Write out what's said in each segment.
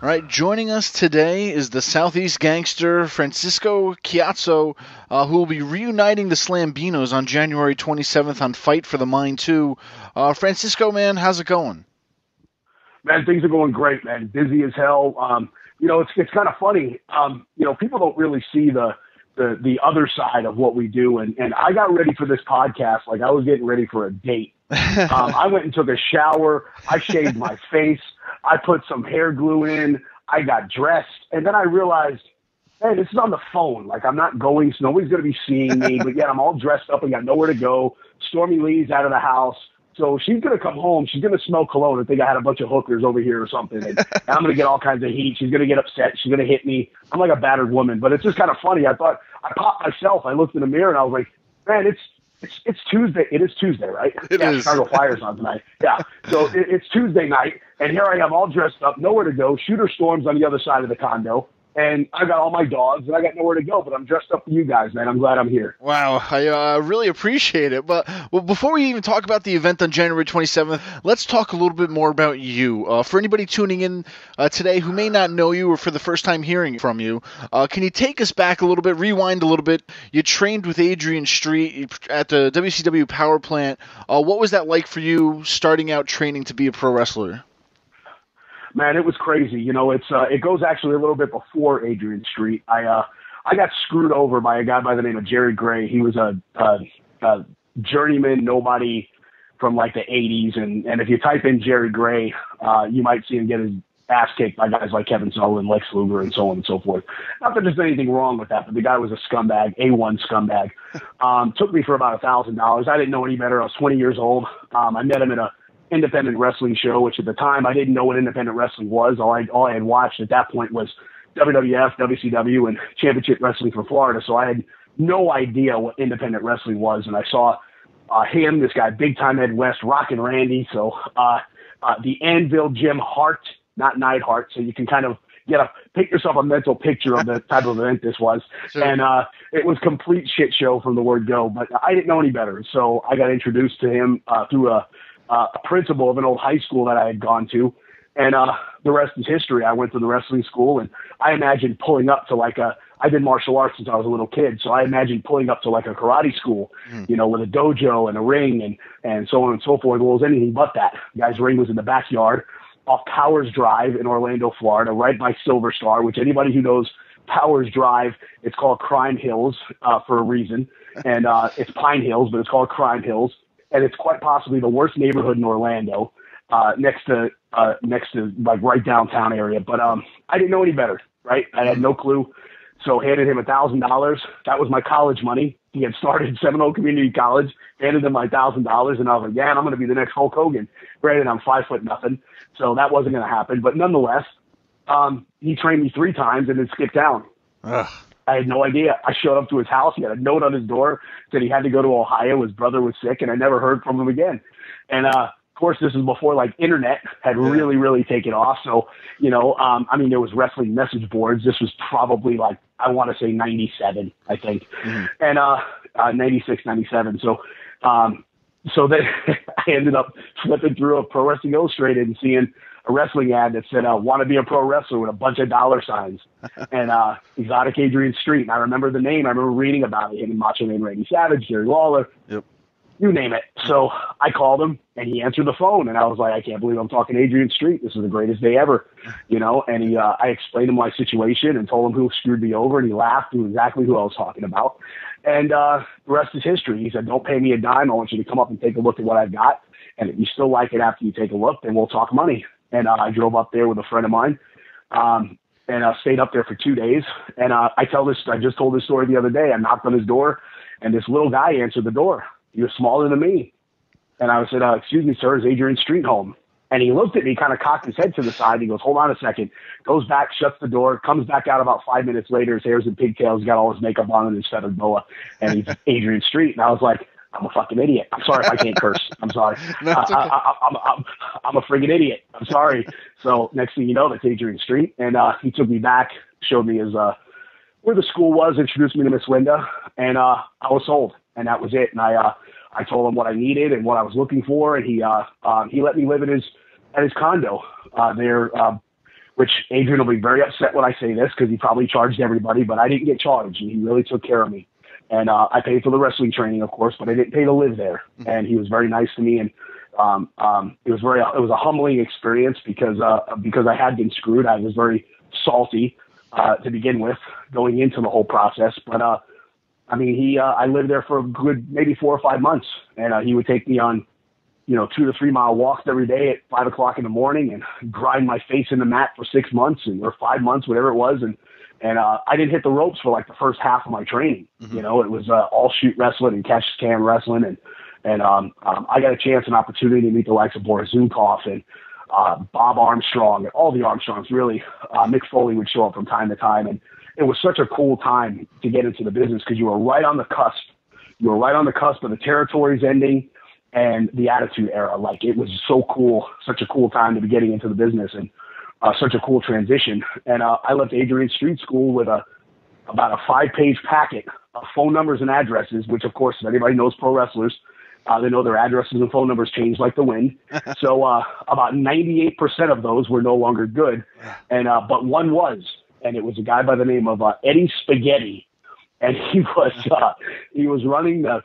All right, joining us today is the Southeast Gangster Francisco Ciatso, who will be reuniting the Slambinos on January 27th on Fight for the Mind 2. Francisco, man, how's it going? Man, things are going great, man. Busy as hell. It's kind of funny. People don't really see the other side of what we do. And I got ready for this podcast like I was getting ready for a date. I went and took a shower. I shaved my face. I put some hair glue in. I got dressed. And then I realized, hey, this is on the phone. Like, I'm not going, so nobody's going to be seeing me. But yet I'm all dressed up and got nowhere to go. Stormy Lee's out of the house. So she's going to come home. She's going to smell cologne and think I had a bunch of hookers over here or something. And I'm going to get all kinds of heat. She's going to get upset. She's going to hit me. I'm like a battered woman. But it's just kind of funny. I thought, I popped myself. I looked in the mirror and I was like, man, it's Tuesday. It is Tuesday, right? It is. Chicago Fire's on tonight. Yeah. So it's Tuesday night, and here I am all dressed up, nowhere to go. Shooter Storm's on the other side of the condo, and I got all my dogs, and I got nowhere to go, but I'm dressed up for you guys, man. I'm glad I'm here. Wow, I really appreciate it. But before we even talk about the event on January 27th, let's talk a little bit more about you. For anybody tuning in today who may not know you or for the first time hearing from you, can you take us back a little bit, rewind a little bit? You trained with Adrian Street at the WCW Power Plant. What was that like for you starting out training to be a pro wrestler? Man, it was crazy. It goes actually a little bit before Adrian Street. I got screwed over by a guy by the name of Jerry Gray. He was a journeyman, nobody from like the 80s. And if you type in Jerry Gray, you might see him get his ass kicked by guys like Kevin Sullivan, Lex Luger, and so on and so forth. Not that there's anything wrong with that, but the guy was a scumbag, A1 scumbag. Took me for about $1,000. I didn't know any better. I was 20 years old. I met him in a independent wrestling show, which at the time I didn't know what independent wrestling was. All I had watched at that point was WWF, WCW, and Championship Wrestling for Florida. So I had no idea what independent wrestling was. And I saw him, this guy, Big Time Ed West, Rockin' Randy. So the Anvil Jim Hart, not Neidhart. So you can kind of pick yourself a mental picture of the type of event this was. Sure. And it was complete shit show from the word go. But I didn't know any better. So I got introduced to him through a principal of an old high school that I had gone to. And the rest is history. I went to the wrestling school, and I imagined pulling up to I did martial arts since I was a little kid, so I imagined pulling up to like a karate school, with a dojo and a ring and so on and so forth. Well, it was anything but that. The guy's ring was in the backyard off Powers Drive in Orlando, Florida, right by Silver Star, which anybody who knows Powers Drive, it's called Crime Hills for a reason. And it's Pine Hills, but it's called Crime Hills. And it's quite possibly the worst neighborhood in Orlando, next to like right downtown area. But I didn't know any better, right? I had no clue. So handed him $1,000. That was my college money. He had started Seminole Community College, handed him my $1,000, and I was like, yeah, I'm going to be the next Hulk Hogan. Granted, I'm 5'0", so that wasn't going to happen. But nonetheless, he trained me 3 times and then skipped town. Ugh. I had no idea. I showed up to his house. He had a note on his door, said he had to go to Ohio. His brother was sick, and I never heard from him again. And, of course, this is before, like, internet had really, really taken off. So, there was wrestling message boards. This was probably, like, I want to say 97, I think, and 96, 97. So then I ended up flipping through a Pro Wrestling Illustrated and seeing a wrestling ad that said, want to be a pro wrestler with a bunch of dollar signs and exotic Adrian Street. And I remember the name. I remember reading about it. Him and Macho Man Randy Savage, Jerry Lawler, you name it. So I called him and he answered the phone and I was like, I can't believe I'm talking to Adrian Street. This is the greatest day ever, and I explained to him my situation and told him who screwed me over, and he laughed, knew exactly who I was talking about. And the rest is history. He said, don't pay me a dime. I want you to come up and take a look at what I've got. And if you still like it after you take a look, then we'll talk money. And I drove up there with a friend of mine, and I stayed up there for 2 days. And I just told this story the other day. I knocked on his door, and this little guy answered the door. He was smaller than me. And I said, excuse me, sir, is Adrian Street home? And he looked at me, kind of cocked his head to the side. He goes, hold on a second. Goes back, shuts the door, comes back out about 5 minutes later. His hair's in pigtails, got all his makeup on and his feathered boa. And he's Adrian Street. And I was like, I'm a fucking idiot. I'm sorry if I can't curse. I'm sorry. Okay. I'm a friggin' idiot. I'm sorry. So next thing you know, that's Adrian Street. And he took me back, showed me his where the school was, introduced me to Miss Linda, and I was sold. And that was it. And I told him what I needed and what I was looking for, and he let me live in his at his condo there, which Adrian will be very upset when I say this because he probably charged everybody, but I didn't get charged, and he really took care of me. And I paid for the wrestling training, of course, but I didn't pay to live there. And he was very nice to me, and it was a humbling experience because I had been screwed. I was very salty to begin with going into the whole process, but I mean, I lived there for a good maybe 4 or 5 months, and he would take me on 2 to 3 mile walks every day at 5 o'clock in the morning and grind my face in the mat for 6 months or 5 months, whatever it was. And I didn't hit the ropes for like the first half of my training. It was all shoot wrestling and catch can wrestling. And I got a chance, an opportunity to meet the likes of Boris Zukov and Bob Armstrong and all the Armstrongs, really. Mick Foley would show up from time to time. And it was such a cool time to get into the business because you were right on the cusp. You were right on the cusp of the territories ending and the Attitude Era. Like, it was so cool, such a cool time to be getting into the business, and such a cool transition. And I left Adrian Street School with about a 5-page packet of phone numbers and addresses, which, of course, if anybody knows pro wrestlers, they know their addresses and phone numbers change like the wind. So about 98% of those were no longer good, and but one was, and it was a guy by the name of Eddie Spaghetti, and he was running the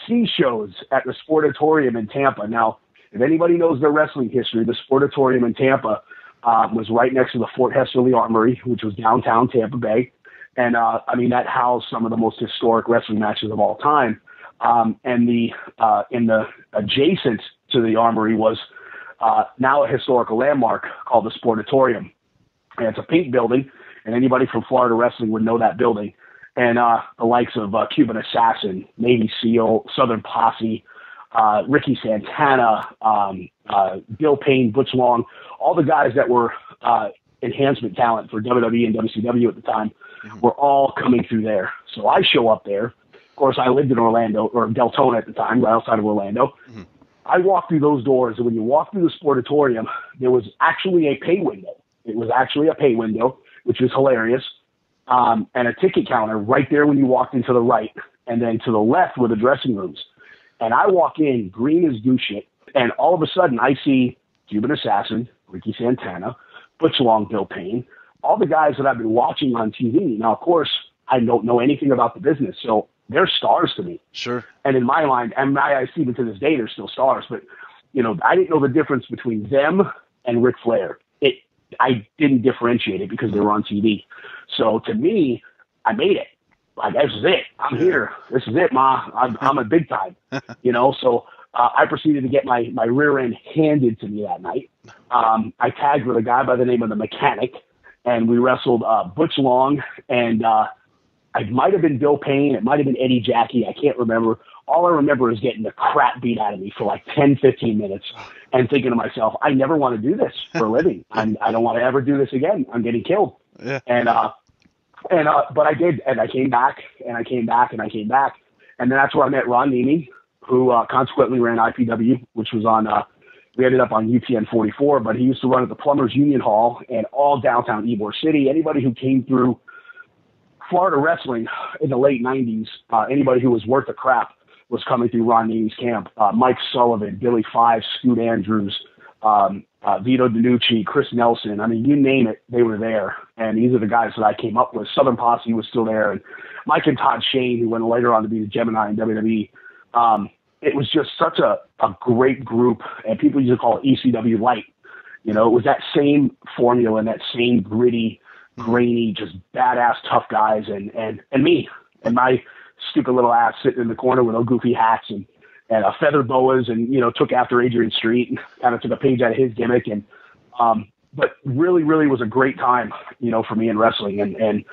C shows at the Sportatorium in Tampa. Now, if anybody knows their wrestling history, the Sportatorium in Tampa was right next to the Fort Hesterly Armory, which was downtown Tampa Bay. And, I mean, that housed some of the most historic wrestling matches of all time. And in the adjacent to the Armory was now a historical landmark called the Sportatorium. And it's a pink building, and anybody from Florida wrestling would know that building. And the likes of Cuban Assassin, Navy SEAL, Southern Posse, Ricky Santana, Bill Payne, Butch Long, all the guys that were enhancement talent for WWE and WCW at the time were all coming through there. So I show up there. Of course, I lived in Orlando, or Deltona at the time, right outside of Orlando. I walked through those doors, and when you walk through the Sportatorium, there was actually a pay window. It was actually a pay window, which was hilarious, and a ticket counter right there when you walked into the right, and then to the left were the dressing rooms. And I walk in, green as goose shit, and all of a sudden I see Cuban Assassin, Ricky Santana, Butch Long, Bill Payne, all the guys that I've been watching on TV. Now, of course, I don't know anything about the business, so they're stars to me. Sure. And in my mind, and I see them to this day, they're still stars, but, I didn't know the difference between them and Ric Flair. I didn't differentiate it because they were on TV. So to me, I made it. Like, this is it. I'm here. This is it, Ma. I'm a big time. So I proceeded to get my rear end handed to me that night. I tagged with a guy by the name of the Mechanic, and we wrestled Butch Long, and it might have been Bill Payne. It might have been Eddie Jackie. I can't remember. All I remember is getting the crap beat out of me for like 10, 15 minutes and thinking to myself, I never want to do this for a living. I don't want to ever do this again. I'm getting killed. Yeah. But I did, and I came back, and I came back, and I came back. And then that's where I met Ron Nemi, who consequently ran IPW, which was on, we ended up on UPN 44, but he used to run at the Plumbers Union Hall and all downtown Ybor City. Anybody who came through Florida wrestling in the late 90s, anybody who was worth a crap was coming through Ron Nemi's camp. Mike Sullivan, Billy Five, Scoot Andrews, Vito DiNucci, Chris Nelson. I mean, you name it, they were there. And these are the guys that I came up with. Southern Posse was still there. And Mike and Todd Shane, who went later on to be the Gemini in WWE. It was just such a great group. And people used to call it ECW Light. It was that same formula and that same gritty, grainy, just badass tough guys. And me and my stupid little ass sitting in the corner with no goofy hats and feather boas and, took after Adrian Street and kind of took a page out of his gimmick. And, but really, really was a great time, for me in wrestling. And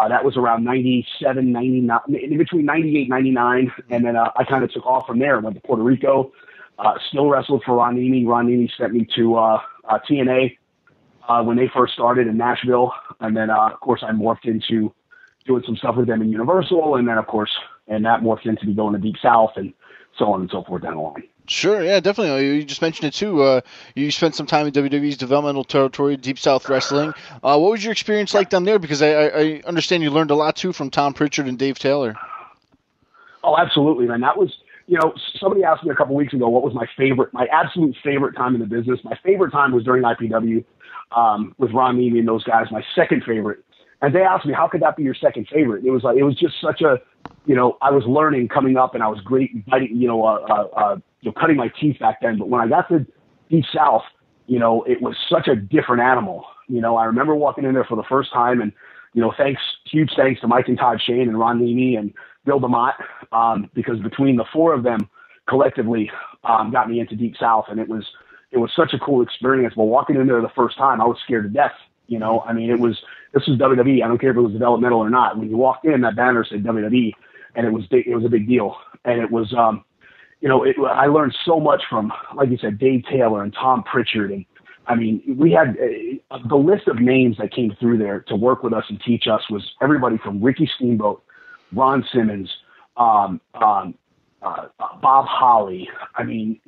that was around 97, 99, in between 98, 99. And then I kind of took off from there, went to Puerto Rico, still wrestled for Ron Nemi. Ron Nemi sent me to TNA when they first started in Nashville. And then, of course, I morphed into doing some stuff with them in Universal. And then, of course, and that morphed into me going to Deep South and so on and so forth down the line. Sure, yeah, definitely. You just mentioned it too. You spent some time in WWE's developmental territory, Deep South Wrestling. What was your experience like down there? Because I understand you learned a lot too from Tom Pritchard and Dave Taylor. Oh, absolutely, man. That was somebody asked me a couple weeks ago what was my absolute favorite time in the business. My favorite time was during IPW with Ron Levy and those guys. My second favorite, and they asked me, how could that be your second favorite? It was just such a, I was learning coming up, and I was great biting, cutting my teeth back then. But when I got to Deep South, it was such a different animal. I remember walking in there for the first time, and huge thanks to Mike and Todd Shane and Ron Levy and Bill DeMott, because between the four of them collectively got me into Deep South, and it was such a cool experience. But walking in there the first time, I was scared to death. This was WWE. I don't care if it was developmental or not. When you walked in, that banner said WWE, and it was a big deal. And it was, I learned so much from, like you said, Dave Taylor and Tom Pritchard. And we had the list of names that came through there to work with us and teach us was everybody from Ricky Steamboat, Ron Simmons, Bob Holly.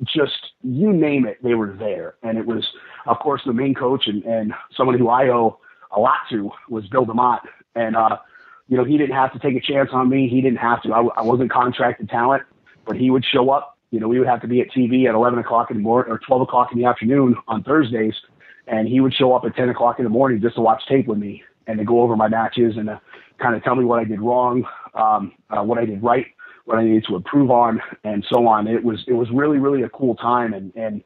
Just you name it, they were there. And it was, of course, the main coach and someone who I owe a lot to was Bill DeMott. And, he didn't have to take a chance on me. He didn't have to. I wasn't contracted talent, but he would show up. We would have to be at TV at 11 o'clock in the morning or 12 o'clock in the afternoon on Thursdays. And he would show up at 10 o'clock in the morning just to watch tape with me and to go over my matches and to kind of tell me what I did wrong, what I did right, what I needed to improve on, and so on. It was really, really a cool time. And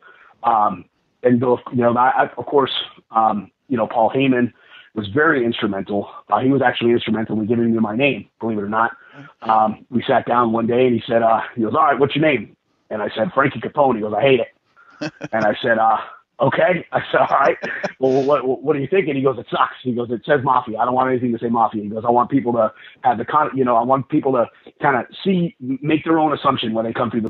Bill, of course, Paul Heyman was very instrumental. He was actually instrumental in giving me my name, believe it or not. We sat down one day and he said, he goes, all right, what's your name? And I said, Frankie Capone. He goes, I hate it. And I said, okay. I said, all right. Well, what are you thinking? He goes, it sucks. He goes, it says Mafia. I don't want anything to say Mafia. He goes, I want people to have I want people to kind of make their own assumption when you come through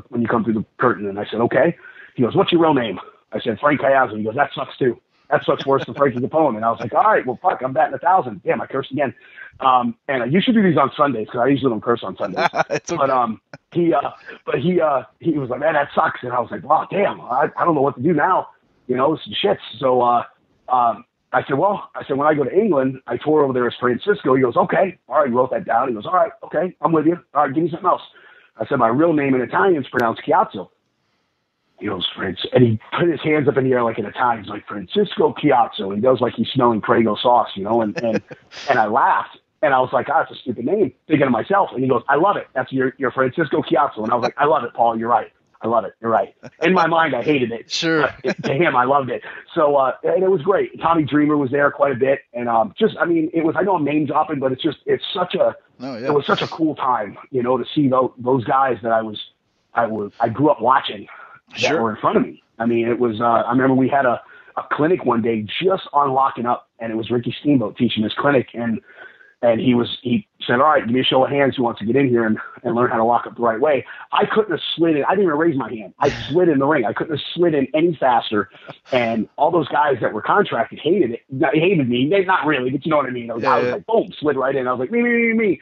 the curtain. And I said, okay. He goes, what's your real name? I said, Frank Ciatso. He goes, that sucks too. That sucks worse than Frankie Capone. And I was like, all right, well, fuck, I'm batting 1,000. Damn, I cursed again. And you should do these on Sundays because I usually don't curse on Sundays. It's okay. But he was like, man, that sucks. And I was like, wow, damn, I don't know what to do now. This is shit. So I said, when I go to England, I tour over there as Francisco. He goes, okay. All right, he wrote that down. He goes, all right, okay, I'm with you. All right, give me something else. I said, my real name in Italian is pronounced Ciatso. He goes, and he put his hands up in the air like in Italian. He's like, Francisco Ciatso. He does like he's smelling Prego sauce, and I laughed. And I was like, that's a stupid name, thinking to myself. And he goes, I love it. That's your Francisco Ciatso. And I was like, I love it, Paul. You're right. I love it. You're right. In my mind, I hated it. Sure. But to him, I loved it. So, and it was great. Tommy Dreamer was there quite a bit. And it was, I know I'm name dropping, but it was such a cool time, to see those guys that I grew up watching. That were in front of me. It was, I remember we had a clinic one day just on locking up, and it was Ricky Steamboat teaching this clinic. And he said, all right, give me a show of hands who wants to get in here and learn how to lock up the right way. I couldn't have slid in. I didn't even raise my hand. I slid in the ring. I couldn't have slid in any faster. And all those guys that were contracted hated it. They hated me. They not really, but you know what I mean? I was like, boom, slid right in. I was like, me.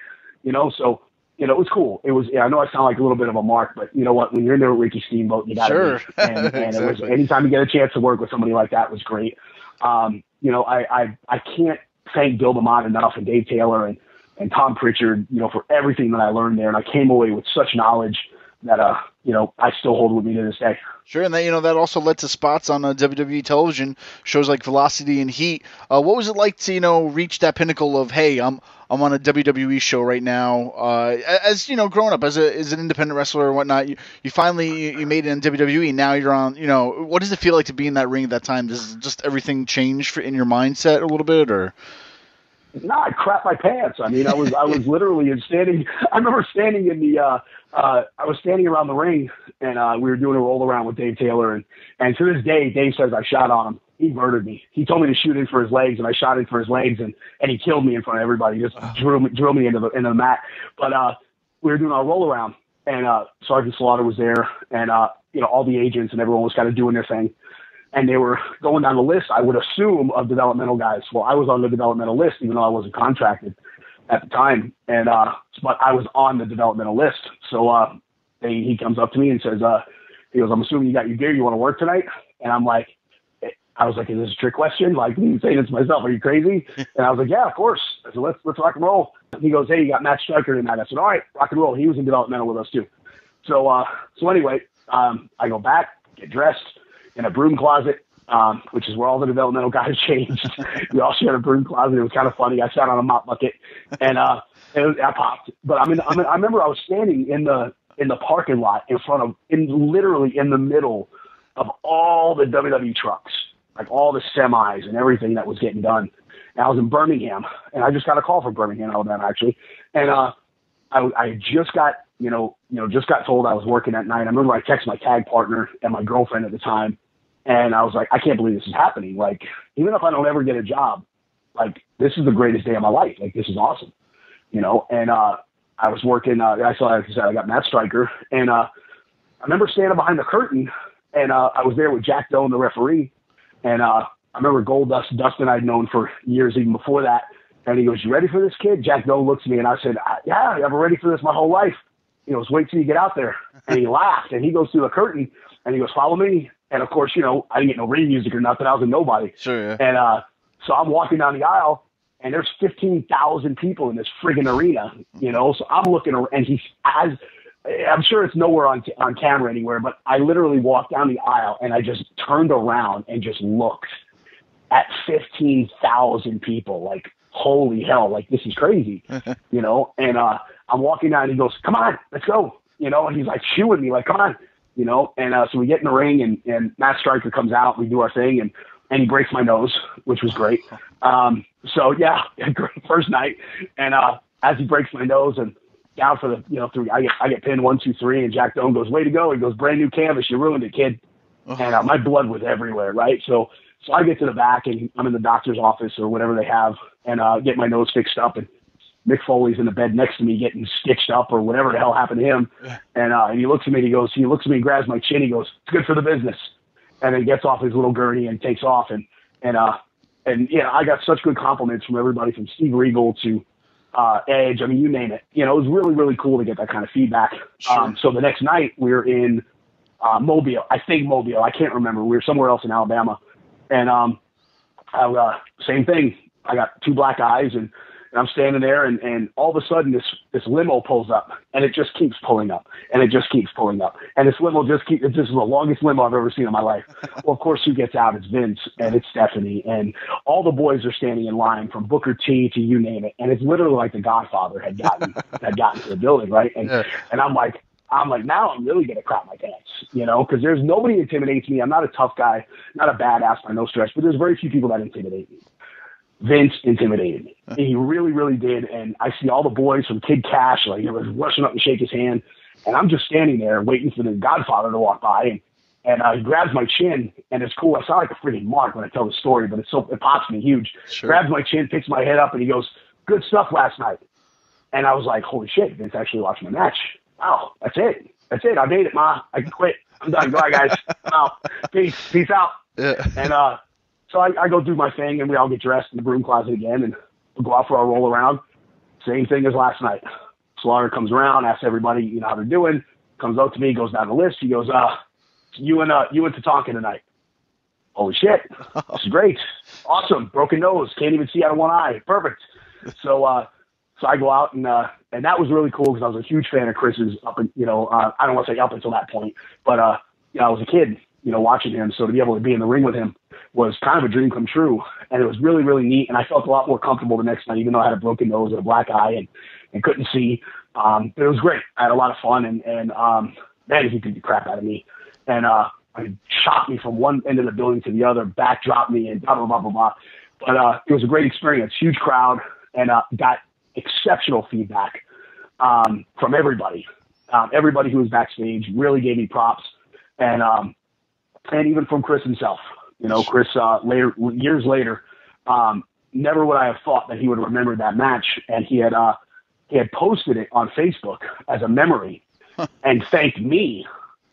So, it was cool. It was, I know I sound like a little bit of a mark, but you know what? When you're in there with Ricky Steamboat, you got to and exactly. It was, anytime you get a chance to work with somebody like that was great. I can't thank Bill DeMott enough and Dave Taylor and Tom Pritchard, for everything that I learned there. And I came away with such knowledge that, I still hold with me to this day. Sure, and that also led to spots on WWE television, shows like Velocity and Heat. What was it like to, reach that pinnacle of, hey, I'm on a WWE show right now? As growing up as an independent wrestler or whatnot, you finally you made it in WWE. Now you're on. What does it feel like to be in that ring at that time? Does just everything change in your mindset a little bit, or? No, I crap my pants. I was literally standing. I remember standing in the. I was standing around the ring, and we were doing a roll around with Dave Taylor, and to this day, Dave says I shot on him. He murdered me. He told me to shoot in for his legs, and I shot in for his legs, and he killed me in front of everybody. He just drew me into the mat. But we were doing our roll around, and Sergeant Slaughter was there, and all the agents and everyone was kind of doing their thing. And they were going down the list, I would assume, of developmental guys. Well, I was on the developmental list, even though I wasn't contracted at the time. And but I was on the developmental list. So he comes up to me and says, he goes, I'm assuming you got your gear. You want to work tonight? And I was like, is this a trick question? Like, I'm saying this to myself. Are you crazy? And I was like, yeah, of course. I said, let's rock and roll. He goes, hey, you got Matt Stryker tonight. I said, all right, rock and roll. He was in developmental with us too. So anyway, I go back, get dressed in a broom closet, which is where all the developmental guys changed. We all shared a broom closet. It was kind of funny. I sat on a mop bucket, and I popped. But I remember I was standing in the parking lot literally in the middle of all the WWE trucks, like all the semis and everything that was getting done. And I was in Birmingham, and I just got a call from Birmingham, Alabama, actually. And I just got told I was working that night. I remember I texted my tag partner and my girlfriend at the time, and I was like, I can't believe this is happening. Like, even if I don't ever get a job, like, this is the greatest day of my life. Like, this is awesome, And I was working. Like I said, I got Matt Stryker, and I remember standing behind the curtain, and I was there with Jack Doan, the referee, and I remember Goldust Dustin I'd known for years even before that. And he goes, "You ready for this, kid?" Jack Doan looks at me, and I said, "Yeah, I've been ready for this my whole life." He goes, "Wait till you get out there." And he laughed, and he goes through the curtain, and he goes, "Follow me." And of course, I didn't get no radio music or nothing. I was a nobody. Sure, yeah. And so I'm walking down the aisle, and there's 15,000 people in this friggin' arena, So I'm looking, and I'm sure it's nowhere on camera anywhere, but I literally walked down the aisle, and I just turned around and just looked at 15,000 people, like, holy hell, like, this is crazy, And I'm walking down, and he goes, "Come on, let's go," and he's like shooing me, like, "Come on," And so we get in the ring, and Matt Stryker comes out, we do our thing, and he breaks my nose, which was great. So yeah, great first night. And as he breaks my nose and down for the three, I get pinned 1, 2, 3, and Jack Doan goes, "Way to go!" He goes, "Brand new canvas, you ruined it, kid." And my blood was everywhere, right? So I get to the back, and I'm in the doctor's office or whatever they have, and get my nose fixed up, and Mick Foley's in the bed next to me getting stitched up or whatever the hell happened to him. And he looks at me and grabs my chin. He goes, "It's good for the business." And then gets off his little gurney and takes off. And I got such good compliments from everybody, from Steve Regal to Edge. I mean, you name it. It was really, really cool to get that kind of feedback. Sure. So the next night we were in Mobile. I think Mobile. I can't remember. We were somewhere else in Alabama. And same thing. I got 2 black eyes, and I'm standing there, and all of a sudden this limo pulls up, and it just keeps pulling up, and it just keeps pulling up. And this limo this is the longest limo I've ever seen in my life. Well, of course, who gets out? It's Vince, and it's Stephanie, and all the boys are standing in line, from Booker T to you name it. And it's literally like the Godfather had gotten to the building, right? And I'm like, now I'm really going to crap my pants, because there's nobody intimidates me. I'm not a tough guy, not a badass by no stretch, but there's very few people that intimidate me. Vince intimidated me. He really, really did. And I see all the boys from Kid Cash, like, was rushing up and shake his hand. And I'm just standing there waiting for the Godfather to walk by. And he grabs my chin, and it's cool. I sound like a freaking mark when I tell the story, but it pops me huge. Sure. Grabs my chin, picks my head up, and he goes, "Good stuff last night." And I was like, holy shit, Vince actually watched my match. Wow, that's it. I made it, Ma. I can quit. I'm done. Bye, guys. Wow. Peace out. Yeah. And so I go do my thing, and we all get dressed in the broom closet again, and we'll go out for our roll around. Same thing as last night. Slaughter comes around, asks everybody, how they're doing, comes out to me, goes down the list. He goes, you and Tatanka tonight. Holy shit. This is great. Awesome. Broken nose. Can't even see out of one eye. Perfect. So I go out, and that was really cool, because I was a huge fan of Chris's I don't want to say up until that point, but I was a kid, watching him. So to be able to be in the ring with him was kind of a dream come true. And it was really, really neat. And I felt a lot more comfortable the next night, even though I had a broken nose and a black eye and couldn't see. But it was great. I had a lot of fun, and man, he beat the crap out of me. And shot me from one end of the building to the other, backdropped me, and blah, blah, blah, blah, blah. But it was a great experience, huge crowd, and got exceptional feedback from everybody. Everybody who was backstage really gave me props, and even from Chris himself. Chris years later, never would I have thought that he would remember that match, and he had posted it on Facebook as a memory and thanked me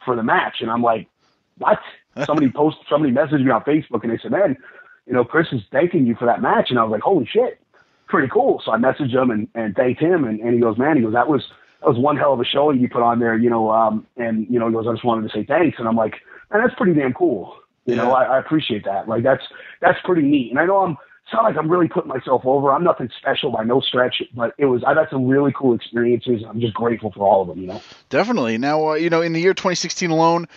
for the match. And I'm like, what? Somebody messaged me on Facebook, and they said, man, Chris is thanking you for that match. And I was like, holy shit, pretty cool. So I messaged him and thanked him, and he goes, man, that was one hell of a showing you put on there, he goes, I just wanted to say thanks. And I'm like, man, that's pretty damn cool. I appreciate that. Like, that's pretty neat. And I know I'm it's not like I'm really putting myself over. I'm nothing special by no stretch, but I've had some really cool experiences. I'm just grateful for all of them, you know. Definitely. Now, in the year 2016 alone,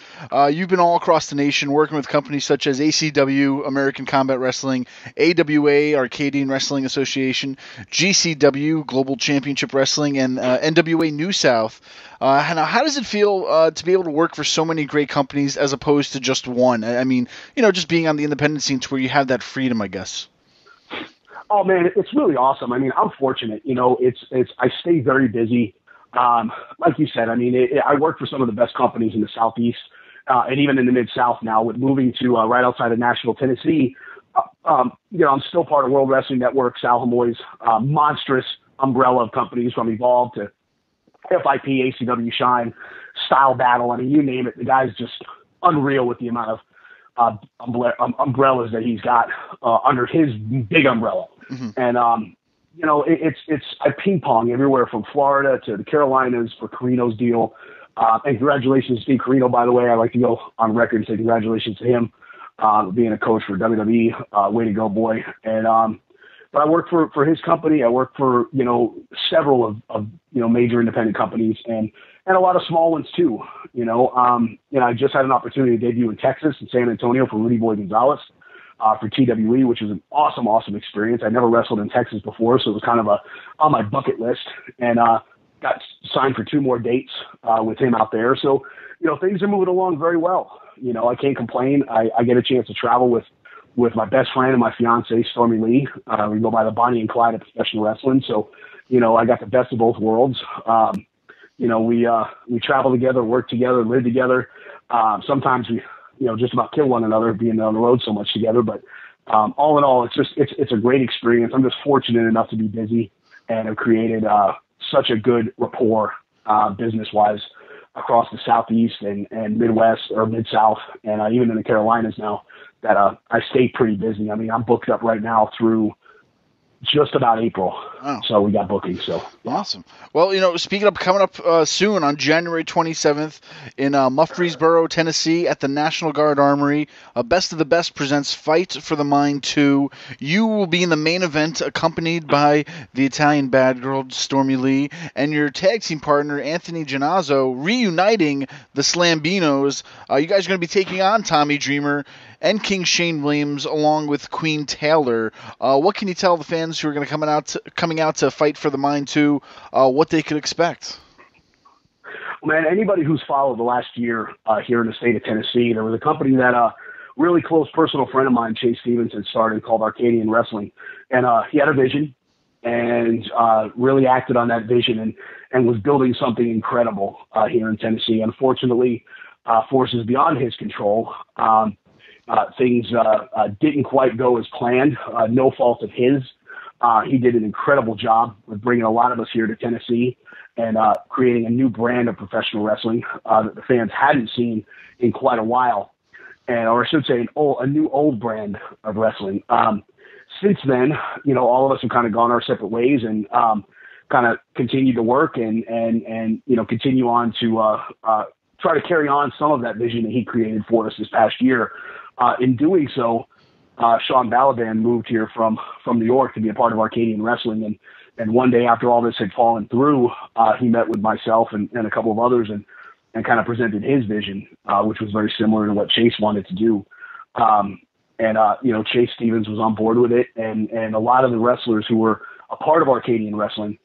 you've been all across the nation working with companies such as ACW, American Combat Wrestling, AWA, Arcadian Wrestling Association, GCW, Global Championship Wrestling, and NWA New South. Now, how does it feel to be able to work for so many great companies as opposed to just one? I mean, just being on the independent scene to where you have that freedom, I guess. Oh man, it's really awesome. I mean, I'm fortunate. I stay very busy. Like you said, I mean, I work for some of the best companies in the Southeast and even in the Mid-South now. With moving to right outside of Nashville, Tennessee, I'm still part of World Wrestling Network, Sal Hamoy's monstrous umbrella of companies, from Evolve to FIP, ACW, Shine, Style Battle. I mean, you name it. The guy's just unreal with the amount of umbrellas that he's got under his big umbrella. Mm-hmm. And, I ping pong everywhere from Florida to the Carolinas for Carino's deal. And congratulations to Steve Carino, by the way. I like to go on record and say congratulations to him being a coach for WWE. Way to go, boy. And, but I work for his company. I work for, several of major independent companies and a lot of small ones too. I just had an opportunity to debut in Texas and San Antonio for Rudy Boy Gonzalez. For TWE, which was an awesome experience. I never wrestled in Texas before, so it was kind of on my bucket list, and got signed for 2 more dates with him out there. So, things are moving along very well. I can't complain. I get a chance to travel with my best friend and my fiance, Stormy Lee. We go by the Bonnie and Clyde of professional wrestling. So, I got the best of both worlds. We travel together, work together, live together. Sometimes we just about kill one another being on the road so much together. But all in all, it's a great experience. I'm just fortunate enough to be busy and have created such a good rapport business-wise across the Southeast and Midwest or Mid-South and even in the Carolinas now that I stay pretty busy. I mean, I'm booked up right now through just about April. Wow. So we got bookings. So yeah. Awesome. Well, speaking of coming up soon on January 27th in Murfreesboro, Tennessee at the National Guard Armory, Best of the Best presents Fight for the Mind 2. You will be in the main event accompanied by the Italian Bad Girl, Stormy Lee, and your tag team partner, Anthony Giannazzo, reuniting the Slambinos. You guys are going to be taking on Tommy Dreamer and King Shane Williams along with Queen Taylor. What can you tell the fans who are going to coming out to Fight for the Mind 2 what they could expect? Well, man, anybody who's followed the last year here in the state of Tennessee, there was a company that a really close personal friend of mine, Chase Stevens, had started called Arcadian Wrestling. And he had a vision and really acted on that vision and was building something incredible here in Tennessee. Unfortunately, forces beyond his control, things didn't quite go as planned, no fault of his. He did an incredible job with bringing a lot of us here to Tennessee and creating a new brand of professional wrestling that the fans hadn't seen in quite a while, or I should say a new old brand of wrestling. Since then, all of us have kind of gone our separate ways and kind of continued to work and continue on to try to carry on some of that vision that he created for us this past year. In doing so, Sean Balaban moved here from New York to be a part of Arcadian Wrestling. And one day after all this had fallen through, he met with myself and a couple of others and kind of presented his vision, which was very similar to what Chase wanted to do. Chase Stevens was on board with it. And a lot of the wrestlers who were a part of Arcadian Wrestling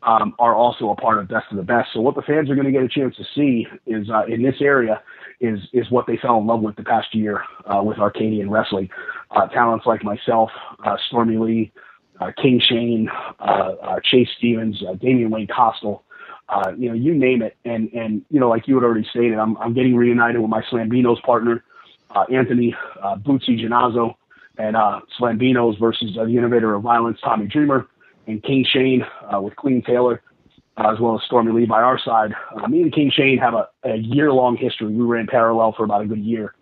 are also a part of Best of the Best. So what the fans are going to get a chance to see is in this area is what they fell in love with the past year with Arcadian Wrestling. Talents like myself, Stormy Lee, King Shane, Chase Stevens, Damian Wayne Costal, you name it. And like you had already stated, I'm getting reunited with my Slambinos partner, Anthony Bootsy Giannazzo, and Slambinos versus the innovator of violence, Tommy Dreamer, and King Shane with Queen Taylor, as well as Stormy Lee by our side. Me and King Shane have a year-long history. We ran parallel for about a good year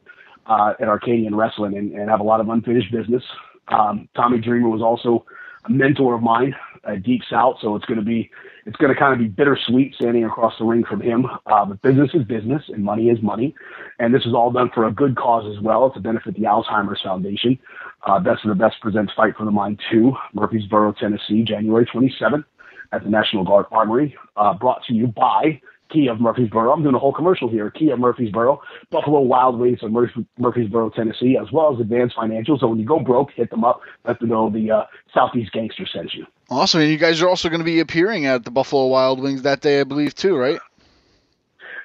at Arcadian Wrestling and have a lot of unfinished business. Tommy Dreamer was also a mentor of mine Deep South, so it's going to kind of be bittersweet standing across the ring from him. But business is business and money is money. And this is all done for a good cause as well, to benefit the Alzheimer's Foundation. Best of the Best presents Fight for the Mind 2, Murfreesboro, Tennessee, January 27th at the National Guard Armory, brought to you by Kia of Murfreesboro. I'm doing a whole commercial here. Kia of Murfreesboro, Buffalo Wild Wings of Murfreesboro, Tennessee, as well as Advanced Financial. So when you go broke, hit them up. Let them know the Southeast Gangster sends you. Awesome. And you guys are also going to be appearing at the Buffalo Wild Wings that day, I believe, too, right?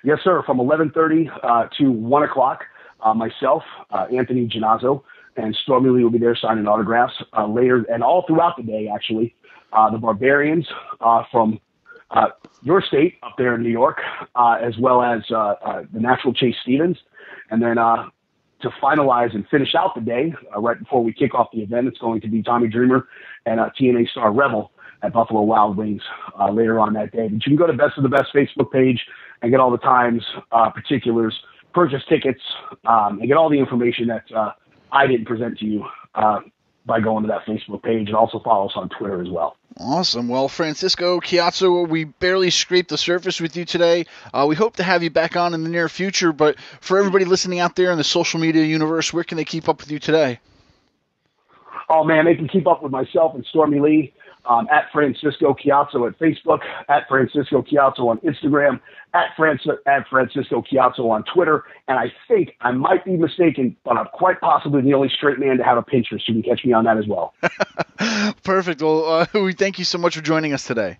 Yes, sir. From 11:30 to 1 o'clock, myself, Anthony Ginazzo, and Stormy Lee will be there signing autographs later, and all throughout the day, actually. The Barbarians from your state up there in New York, as well as the Natural Chase Stevens. And then to finalize and finish out the day, right before we kick off the event, it's going to be Tommy Dreamer and TNA Star Rebel at Buffalo Wild Wings later on that day. But you can go to Best of the Best Facebook page and get all the times, particulars, purchase tickets, and get all the information that I didn't present to you by going to that Facebook page, and also follow us on Twitter as well. Awesome. Well, Francisco Ciatso, we barely scraped the surface with you today. We hope to have you back on in the near future, but for everybody listening out there in the social media universe, where can they keep up with you today? Oh, man, they can keep up with myself and Stormy Lee at Francisco Ciatso at Facebook, at Francisco Ciatso on Instagram, at Francisco Ciatso on Twitter, and I think I might be mistaken, but I'm quite possibly the only straight man to have a Pinterest. You can catch me on that as well. Perfect. Well, we thank you so much for joining us today.